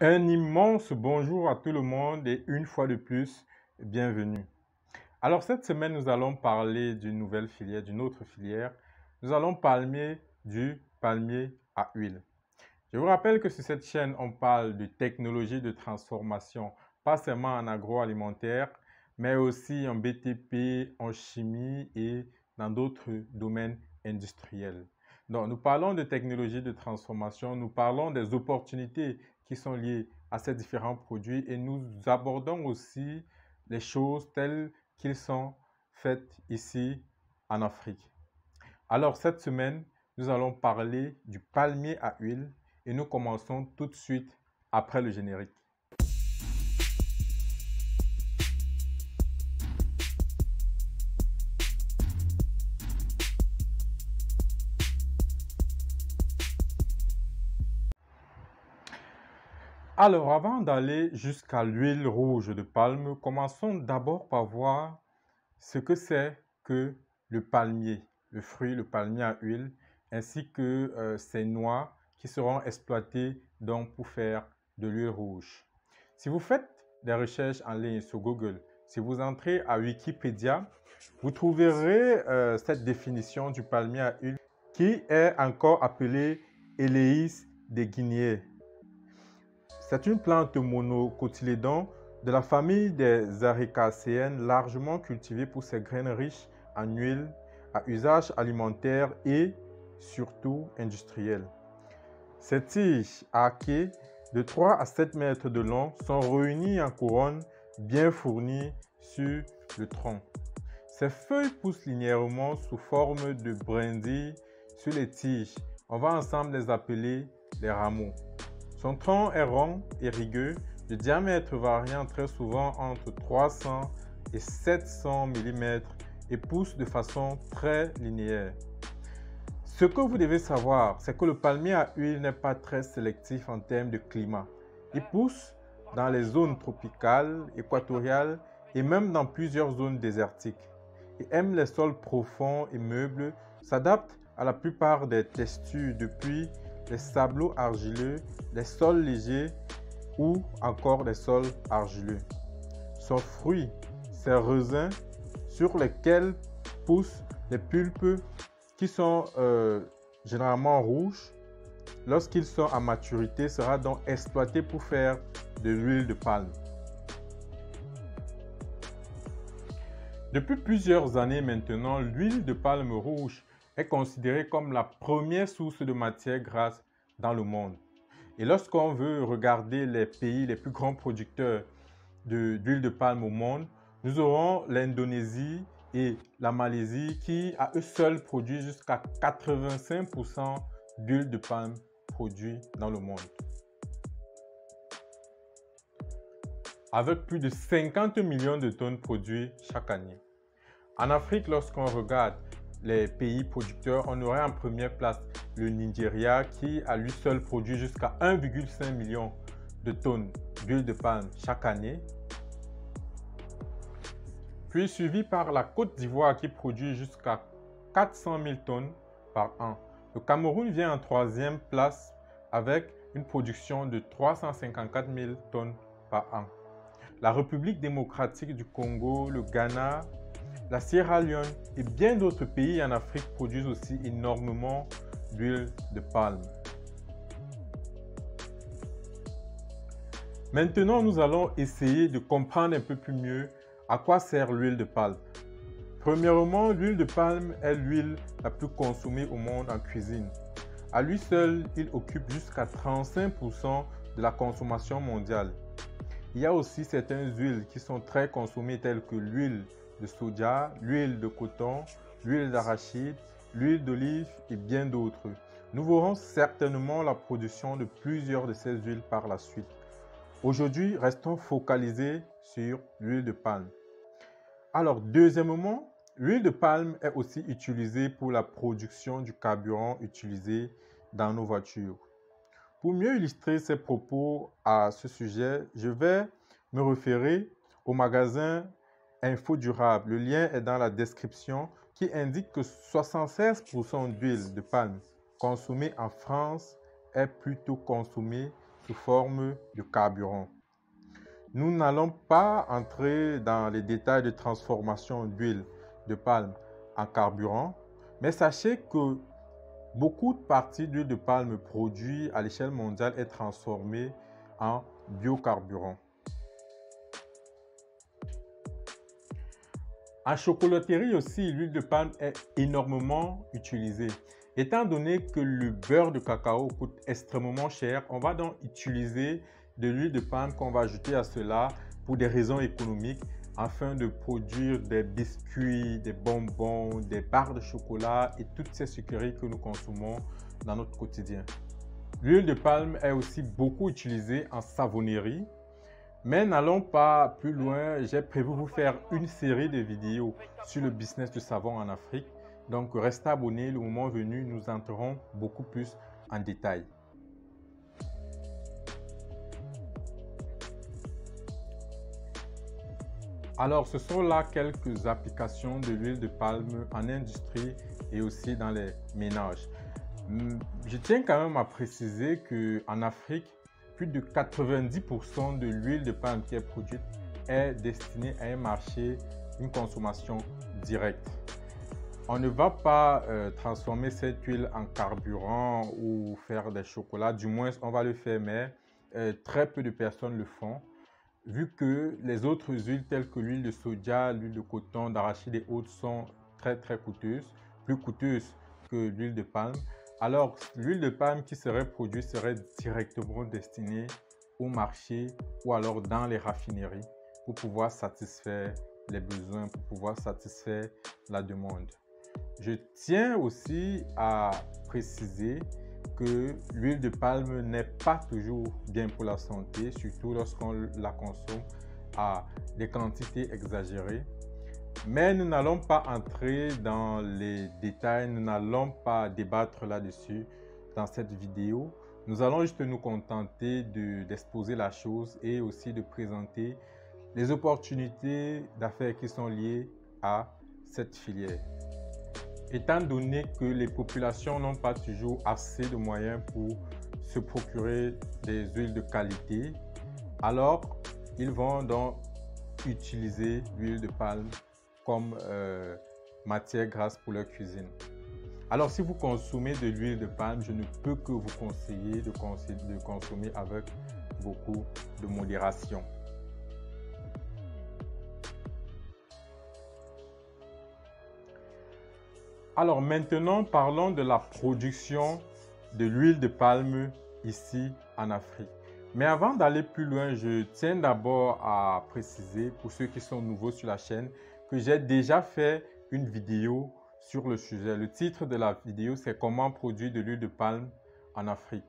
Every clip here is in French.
Un immense bonjour à tout le monde et une fois de plus, bienvenue. Alors cette semaine, nous allons parler d'une nouvelle filière, d'une autre filière. Nous allons parler du palmier à huile. Je vous rappelle que sur cette chaîne, on parle de technologie de transformation, pas seulement en agroalimentaire, mais aussi en BTP, en chimie et dans d'autres domaines industriels. Donc, nous parlons de technologie de transformation, nous parlons des opportunités qui sont liées à ces différents produits et nous abordons aussi les choses telles qu'ils sont faites ici en Afrique. Alors, cette semaine, nous allons parler du palmier à huile et nous commençons tout de suite après le générique. Alors, avant d'aller jusqu'à l'huile rouge de palme, commençons d'abord par voir ce que c'est que le palmier, le fruit, le palmier à huile, ainsi que ses noix qui seront exploitées donc pour faire de l'huile rouge. Si vous faites des recherches en ligne sur Google, si vous entrez à Wikipédia, vous trouverez cette définition du palmier à huile qui est encore appelée Eleis de Guinée. C'est une plante monocotylédon de la famille des Aricacéennes, largement cultivée pour ses graines riches en huile à usage alimentaire et surtout industriel. Ces tiges arquées de 3 à 7 mètres de long sont réunies en couronne bien fournies sur le tronc. Ces feuilles poussent linéairement sous forme de brindilles sur les tiges. On va ensemble les appeler les rameaux. Son tronc est rond et rugueux, de diamètre variant très souvent entre 300 et 700 mm et pousse de façon très linéaire. Ce que vous devez savoir, c'est que le palmier à huile n'est pas très sélectif en termes de climat. Il pousse dans les zones tropicales, équatoriales et même dans plusieurs zones désertiques. Il aime les sols profonds et meubles, s'adapte à la plupart des textures depuis les sableux argileux, les sols légers ou encore les sols argileux. Son fruit, c'est raisins sur lesquels poussent les pulpes qui sont généralement rouges. Lorsqu'ils sont à maturité, sera donc exploité pour faire de l'huile de palme. Depuis plusieurs années maintenant, l'huile de palme rouge est considérée comme la première source de matière grasse dans le monde. Et lorsqu'on veut regarder les pays les plus grands producteurs d'huile de palme au monde, nous aurons l'Indonésie et la Malaisie qui, à eux seuls, produisent jusqu'à 85% d'huile de palme produite dans le monde. Avec plus de 50 millions de tonnes produites chaque année. En Afrique, lorsqu'on regarde les pays producteurs, on aurait en première place le Nigeria qui, à lui seul, produit jusqu'à 1,5 million de tonnes d'huile de palme chaque année. Puis suivi par la Côte d'Ivoire qui produit jusqu'à 400 000 tonnes par an. Le Cameroun vient en troisième place avec une production de 354 000 tonnes par an. La République démocratique du Congo, le Ghana, la Sierra Leone et bien d'autres pays en Afrique produisent aussi énormément d'huile de palme. Maintenant, nous allons essayer de comprendre un peu plus mieux à quoi sert l'huile de palme. Premièrement, l'huile de palme est l'huile la plus consommée au monde en cuisine. À lui seul, il occupe jusqu'à 35% de la consommation mondiale. Il y a aussi certaines huiles qui sont très consommées telles que l'huile de soja, l'huile de coton, l'huile d'arachide, l'huile d'olive et bien d'autres. Nous verrons certainement la production de plusieurs de ces huiles par la suite. Aujourd'hui, restons focalisés sur l'huile de palme. Alors, deuxièmement, l'huile de palme est aussi utilisée pour la production du carburant utilisé dans nos voitures. Pour mieux illustrer ces propos à ce sujet, je vais me référer au magasin Info Durable. Le lien est dans la description qui indique que 76% d'huile de palme consommée en France est plutôt consommée sous forme de carburant. Nous n'allons pas entrer dans les détails de transformation d'huile de palme en carburant, mais sachez que beaucoup de parties d'huile de palme produite à l'échelle mondiale est transformée en biocarburant. En chocolaterie aussi, l'huile de palme est énormément utilisée. Étant donné que le beurre de cacao coûte extrêmement cher, on va donc utiliser de l'huile de palme qu'on va ajouter à cela pour des raisons économiques afin de produire des biscuits, des bonbons, des barres de chocolat et toutes ces sucreries que nous consommons dans notre quotidien. L'huile de palme est aussi beaucoup utilisée en savonnerie. Mais n'allons pas plus loin, j'ai prévu vous faire une série de vidéos sur le business du savon en Afrique. Donc restez abonnés, le moment venu, nous entrerons beaucoup plus en détail. Alors ce sont là quelques applications de l'huile de palme en industrie et aussi dans les ménages. Je tiens quand même à préciser qu'en Afrique, plus de 90% de l'huile de palme qui est produite est destinée à un marché, une consommation directe. On ne va pas transformer cette huile en carburant ou faire des chocolats, du moins on va le faire, mais très peu de personnes le font, vu que les autres huiles telles que l'huile de soja, l'huile de coton, d'arachide et autres sont très coûteuses, plus coûteuses que l'huile de palme. Alors, l'huile de palme qui serait produite serait directement destinée au marché ou alors dans les raffineries pour pouvoir satisfaire les besoins, pour pouvoir satisfaire la demande. Je tiens aussi à préciser que l'huile de palme n'est pas toujours bien pour la santé, surtout lorsqu'on la consomme à des quantités exagérées. Mais nous n'allons pas entrer dans les détails, nous n'allons pas débattre là-dessus dans cette vidéo. Nous allons juste nous contenter d'exposer la chose et aussi de présenter les opportunités d'affaires qui sont liées à cette filière. Étant donné que les populations n'ont pas toujours assez de moyens pour se procurer des huiles de qualité, alors ils vont donc utiliser l'huile de palme comme matière grasse pour leur cuisine. Alors si vous consommez de l'huile de palme, je ne peux que vous conseiller de consommer avec beaucoup de modération. Alors maintenant, parlons de la production de l'huile de palme ici en Afrique. Mais avant d'aller plus loin, je tiens d'abord à préciser pour ceux qui sont nouveaux sur la chaîne que j'ai déjà fait une vidéo sur le sujet. Le titre de la vidéo, c'est « Comment produire de l'huile de palme en Afrique ».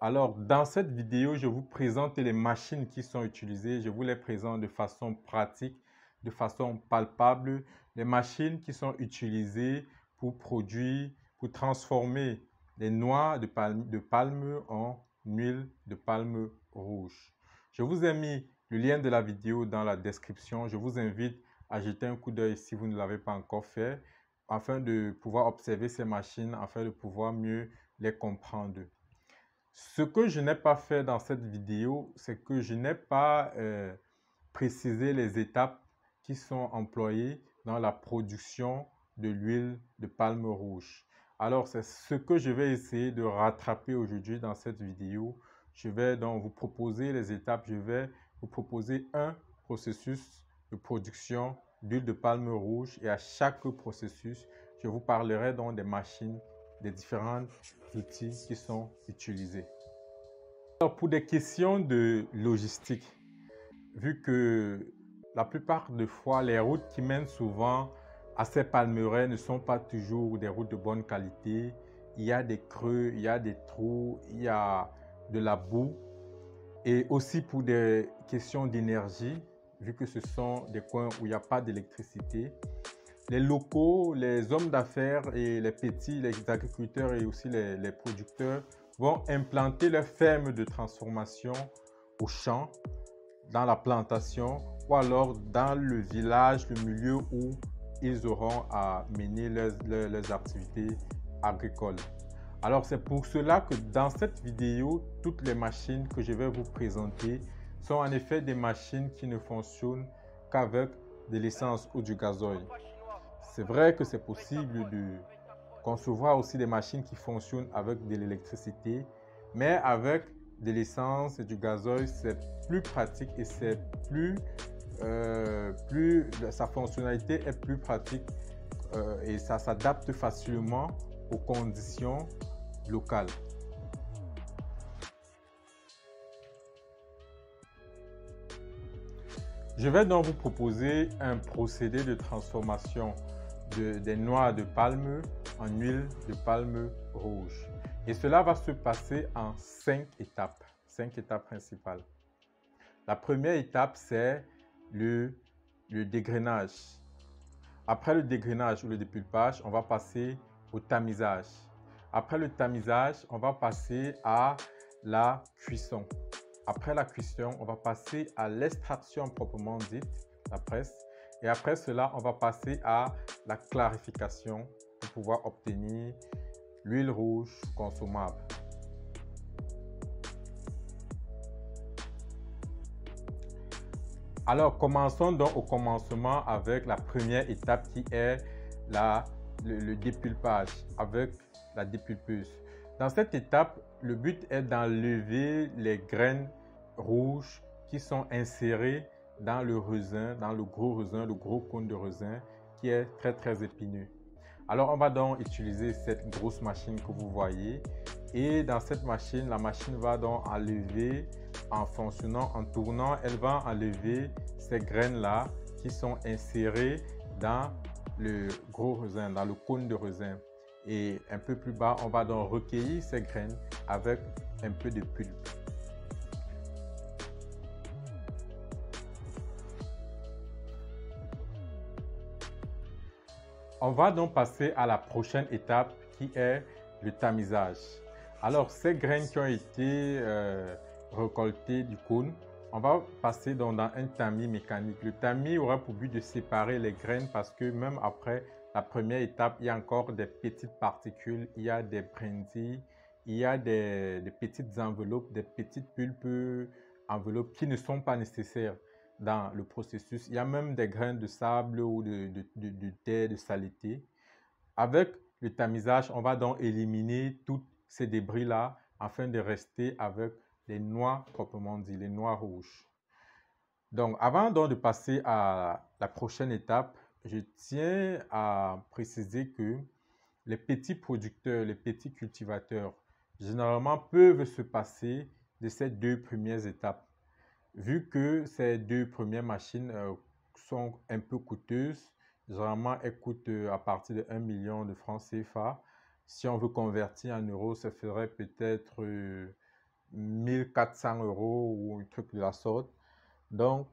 Alors, dans cette vidéo, je vous présente les machines qui sont utilisées. Je vous les présente de façon pratique, de façon palpable. Les machines qui sont utilisées pour produire, pour transformer les noix de palme en huile de palme rouge. Je vous ai mis le lien de la vidéo dans la description. Je vous invite à jeter un coup d'œil si vous ne l'avez pas encore fait, afin de pouvoir observer ces machines, afin de pouvoir mieux les comprendre. Ce que je n'ai pas fait dans cette vidéo, c'est que je n'ai pas précisé les étapes qui sont employées dans la production de l'huile de palme rouge. Alors, c'est ce que je vais essayer de rattraper aujourd'hui dans cette vidéo. Je vais donc vous proposer les étapes. Je vais vous proposer un processus de production d'huile de palme rouge et à chaque processus, je vous parlerai donc des machines, des différents outils qui sont utilisés. Alors, pour des questions de logistique, vu que la plupart des fois, les routes qui mènent souvent à ces palmeraies ne sont pas toujours des routes de bonne qualité. Il y a des creux, il y a des trous, il y a de la boue. Et aussi pour des questions d'énergie, vu que ce sont des coins où il n'y a pas d'électricité. Les locaux, les hommes d'affaires et les petits, les agriculteurs et aussi les producteurs vont implanter leurs fermes de transformation au champ, dans la plantation ou alors dans le village, le milieu où ils auront à mener leurs activités agricoles. Alors c'est pour cela que dans cette vidéo, toutes les machines que je vais vous présenter sont en effet des machines qui ne fonctionnent qu'avec de l'essence ou du gasoil. C'est vrai que c'est possible de concevoir aussi des machines qui fonctionnent avec de l'électricité, mais avec de l'essence et du gasoil, c'est plus pratique et c'est sa fonctionnalité est plus pratique et ça s'adapte facilement aux conditions locales. Je vais donc vous proposer un procédé de transformation des noix de palme en huile de palme rouge. Et cela va se passer en 5 étapes principales. La première étape, c'est le dégrainage. Après le dégrainage ou le dépulpage, on va passer au tamisage. Après le tamisage, on va passer à la cuisson. Après la cuisson, on va passer à l'extraction proprement dite, la presse. Et après cela, on va passer à la clarification pour pouvoir obtenir l'huile rouge consommable. Alors, commençons donc au commencement avec la première étape qui est le dépulpage avec la dépulpeuse. Dans cette étape, le but est d'enlever les graines rouges qui sont insérées dans le raisin, dans le gros cône de raisin qui est très épineux. Alors, on va donc utiliser cette grosse machine que vous voyez et dans cette machine, la machine va donc enlever, en fonctionnant, en tournant, elle va enlever ces graines-là qui sont insérées dans le gros raisin, dans le cône de raisin. Et un peu plus bas, on va donc recueillir ces graines avec un peu de pulpe. On va donc passer à la prochaine étape qui est le tamisage. Alors, ces graines qui ont été récoltées du cône, on va passer donc dans un tamis mécanique. Le tamis aura pour but de séparer les graines parce que même après la première étape, il y a encore des petites particules, il y a des brindilles, il y a des petites enveloppes, des petites pulpes enveloppes qui ne sont pas nécessaires dans le processus. Il y a même des grains de sable ou de terre, de saleté. Avec le tamisage, on va donc éliminer tous ces débris-là afin de rester avec les noix proprement dit, les noix rouges. Donc, avant donc de passer à la prochaine étape, je tiens à préciser que les petits producteurs, les petits cultivateurs, généralement peuvent se passer de ces deux premières étapes. Vu que ces deux premières machines sont un peu coûteuses, généralement elles coûtent à partir de 1 million de francs CFA. Si on veut convertir en euros, ça ferait peut-être 1400 euros ou un truc de la sorte. Donc,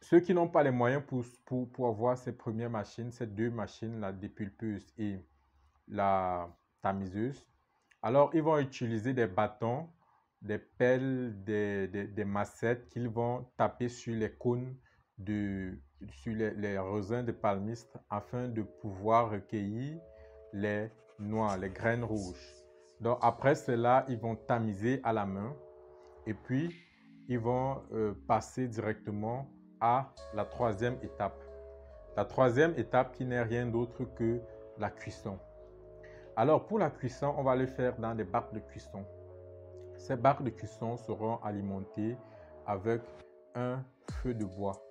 ceux qui n'ont pas les moyens pour avoir ces premières machines, ces deux machines, la dépulpeuse et la tamiseuse, alors ils vont utiliser des bâtons, des pelles, des massettes qu'ils vont taper sur les cônes, sur les raisins de palmistre afin de pouvoir recueillir les noix, les graines rouges. Donc après cela, ils vont tamiser à la main et puis ils vont passer directement à la troisième étape. La troisième étape qui n'est rien d'autre que la cuisson. Alors pour la cuisson, on va le faire dans des bacs de cuisson. Ces bacs de cuisson seront alimentés avec un feu de bois.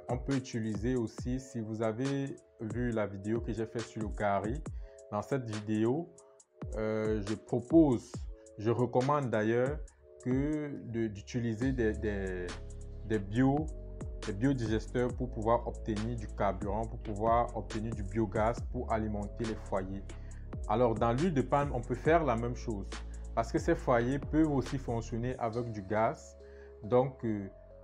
On peut utiliser aussi, si vous avez vu la vidéo que j'ai faite sur le gari, dans cette vidéo, je recommande d'ailleurs d'utiliser des biodigesteurs pour pouvoir obtenir du carburant, pour pouvoir obtenir du biogaz pour alimenter les foyers. Alors dans l'huile de palme, on peut faire la même chose parce que ces foyers peuvent aussi fonctionner avec du gaz. Donc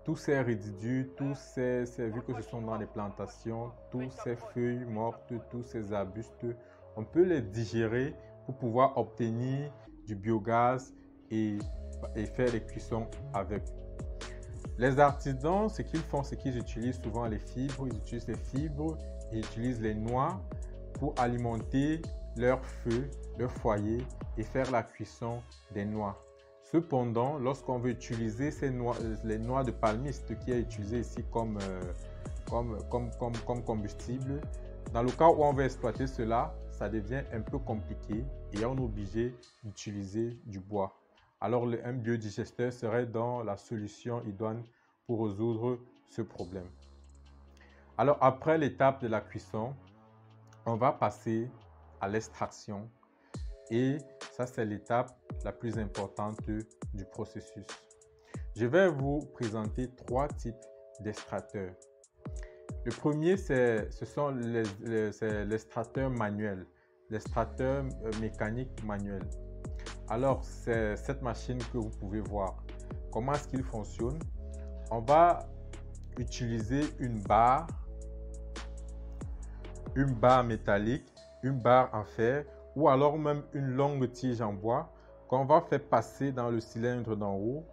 tous ces résidus, vu que ce sont dans les plantations, tous ces feuilles mortes, tous ces arbustes, on peut les digérer pour pouvoir obtenir du biogaz et faire les cuissons avec. Les artisans, ce qu'ils font, c'est qu'ils utilisent souvent les fibres, ils utilisent les fibres, ils utilisent les noix pour alimenter leur feu, leur foyer et faire la cuisson des noix. Cependant, lorsqu'on veut utiliser les noix de palmiste qui est utilisé ici comme combustible, dans le cas où on veut exploiter cela, ça devient un peu compliqué et on est obligé d'utiliser du bois. Alors un biodigesteur serait dans la solution idoine pour résoudre ce problème. Alors après l'étape de la cuisson, on va passer à l'extraction et ça c'est l'étape la plus importante du processus. Je vais vous présenter 3 types d'extracteurs. Le premier, ce sont l'extracteur manuel, l'extracteur mécanique manuel. Alors, c'est cette machine que vous pouvez voir. Comment est-ce qu'il fonctionne? On va utiliser une barre métallique, une barre en fer ou alors même une longue tige en bois qu'on va faire passer dans le cylindre d'en haut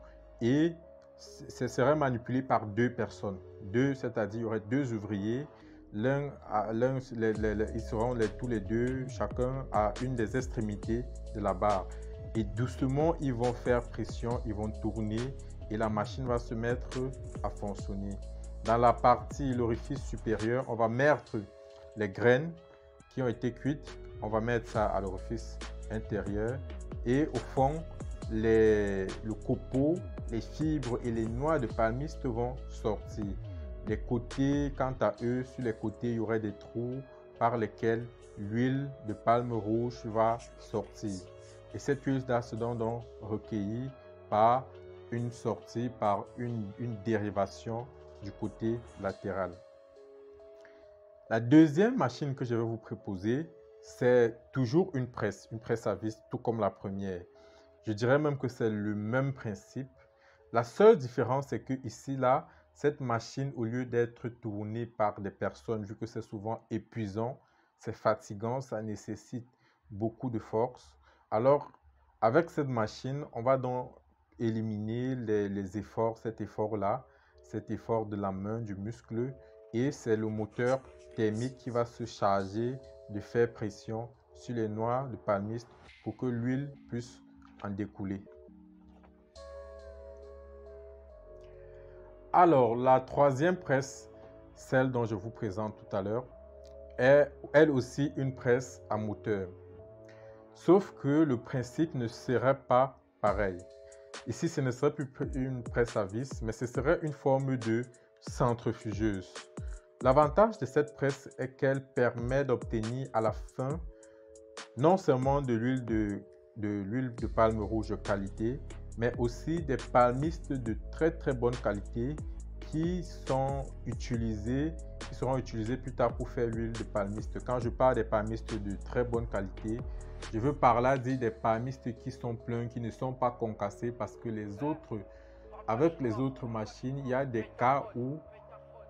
et ce serait manipulé par 2 personnes. C'est-à-dire il y aurait 2 ouvriers, ils seront tous les 2, chacun à une des extrémités de la barre. Et doucement, ils vont faire pression, ils vont tourner et la machine va se mettre à fonctionner. Dans la partie, l'orifice supérieur, on va mettre les graines qui ont été cuites, on va mettre ça à l'orifice intérieur et au fond, le copeau, les fibres et les noix de palmiste vont sortir. Les côtés, quant à eux, sur les côtés, il y aurait des trous par lesquels l'huile de palme rouge va sortir. Et cette huile sera donc recueillie par une sortie, par une dérivation du côté latéral. La deuxième machine que je vais vous proposer, c'est toujours une presse à vis, tout comme la première. Je dirais même que c'est le même principe. La seule différence, c'est que ici, là, cette machine, au lieu d'être tournée par des personnes, vu que c'est souvent épuisant, c'est fatigant, ça nécessite beaucoup de force. Alors, avec cette machine, on va donc éliminer les efforts, cet effort-là, cet effort de la main, du muscle, et c'est le moteur thermique qui va se charger de faire pression sur les noix de palmiste pour que l'huile puisse en découler. Alors, la troisième presse, celle dont je vous présente tout à l'heure, est elle aussi une presse à moteur. Sauf que le principe ne serait pas pareil. Ici, ce ne serait plus une presse à vis, mais ce serait une forme de centrifugeuse. L'avantage de cette presse est qu'elle permet d'obtenir à la fin non seulement de l'huile de palme rouge de qualité, mais aussi des palmistes de très bonne qualité qui seront utilisés plus tard pour faire l'huile de palmiste. Quand je parle des palmistes de très bonne qualité, je veux par là dire des palmistes qui sont pleins, qui ne sont pas concassés, parce que avec les autres machines, il y a des cas où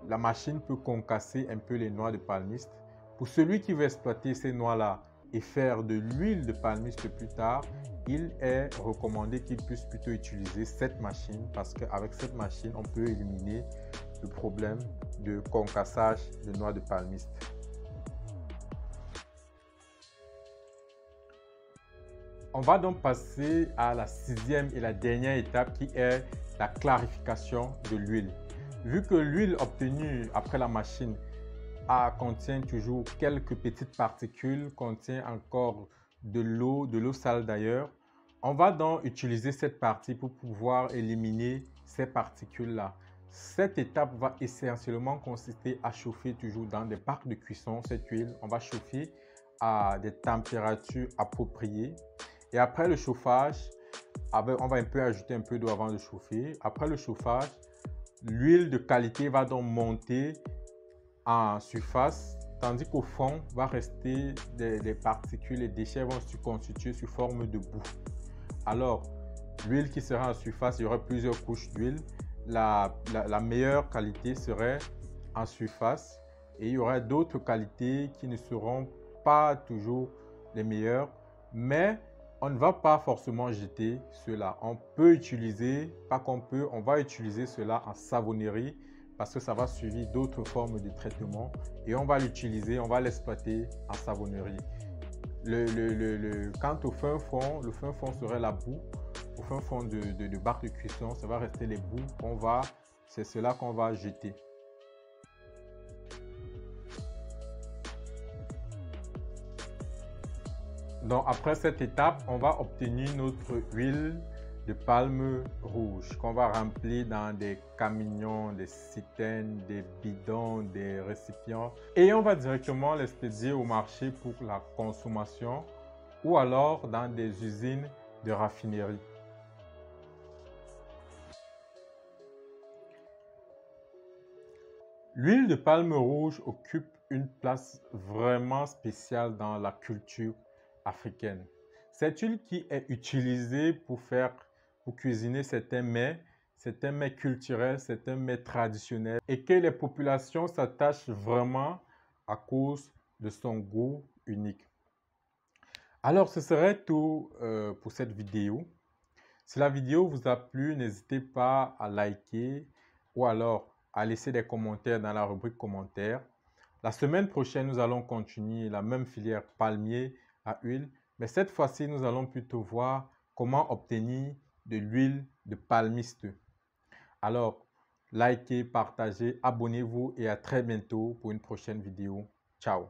la machine peut concasser un peu les noix de palmiste. Pour celui qui veut exploiter ces noix-là et faire de l'huile de palmiste plus tard, il est recommandé qu'il puisse plutôt utiliser cette machine parce qu'avec cette machine, on peut éliminer le problème de concassage de noix de palmiste. On va donc passer à la 6e et la dernière étape qui est la clarification de l'huile. Vu que l'huile obtenue après la machine contient toujours quelques petites particules, contient encore de l'eau sale d'ailleurs, on va donc utiliser cette partie pour pouvoir éliminer ces particules-là. Cette étape va essentiellement consister à chauffer toujours dans des bacs de cuisson cette huile. On va chauffer à des températures appropriées. Et après le chauffage, on va un peu ajouter un peu d'eau avant de chauffer. Après le chauffage, l'huile de qualité va donc monter en surface, tandis qu'au fond va rester des particules, les déchets vont se constituer sous forme de boue. Alors, l'huile qui sera en surface, il y aura plusieurs couches d'huile. La meilleure qualité serait en surface et il y aura d'autres qualités qui ne seront pas toujours les meilleures, mais on ne va pas forcément jeter cela. On peut utiliser, on va utiliser cela en savonnerie parce que ça va suivre d'autres formes de traitement et on va l'utiliser, on va l'exploiter en savonnerie. Quant au fin fond, le fin fond serait la boue. Au fin fond de bac de cuisson, ça va rester les boues c'est cela qu'on va jeter. Donc après cette étape, on va obtenir notre huile de palme rouge qu'on va remplir dans des camions, des citernes, des bidons, des récipients et on va directement l'expédier au marché pour la consommation ou alors dans des usines de raffinerie. L'huile de palme rouge occupe une place vraiment spéciale dans la culture africaine. Cette huile qui est utilisée pour cuisiner certains mets culturels, certains mets traditionnels et que les populations s'attachent vraiment à cause de son goût unique. Alors, ce serait tout pour cette vidéo. Si la vidéo vous a plu, n'hésitez pas à liker ou alors à laisser des commentaires dans la rubrique commentaires. La semaine prochaine, nous allons continuer la même filière palmier à huile, mais cette fois-ci, nous allons plutôt voir comment obtenir de l'huile de palmiste. Alors, likez, partagez, abonnez-vous et à très bientôt pour une prochaine vidéo. Ciao!